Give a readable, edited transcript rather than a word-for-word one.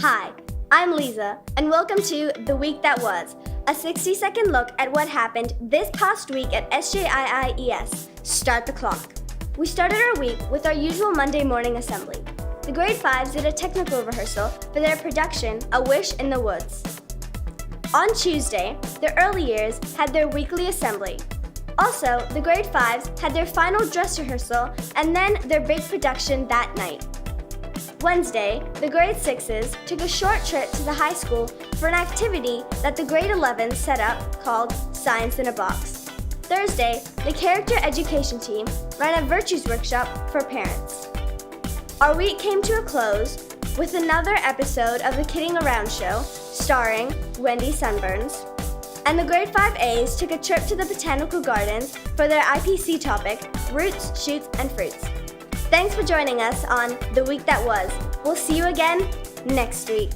Hi, I'm Leiza, and welcome to The Week That Was, a 60-second look at what happened this past week at SJIIES. Start the clock. We started our week with our usual Monday morning assembly. The grade 5s did a technical rehearsal for their production, A Wish in the Woods. On Tuesday, the early years had their weekly assembly. Also, the grade 5s had their final dress rehearsal and then their big production that night. Wednesday, the grade 6s took a short trip to the high school for an activity that the grade 11s set up called Science in a Box. Thursday, the character education team ran a virtues workshop for parents. Our week came to a close with another episode of the Kidding Around show starring Wendy Sunburns. And the grade 5As took a trip to the botanical gardens for their IPC topic, Roots, Shoots, and Fruits. Thanks for joining us on The Week That Was. We'll see you again next week.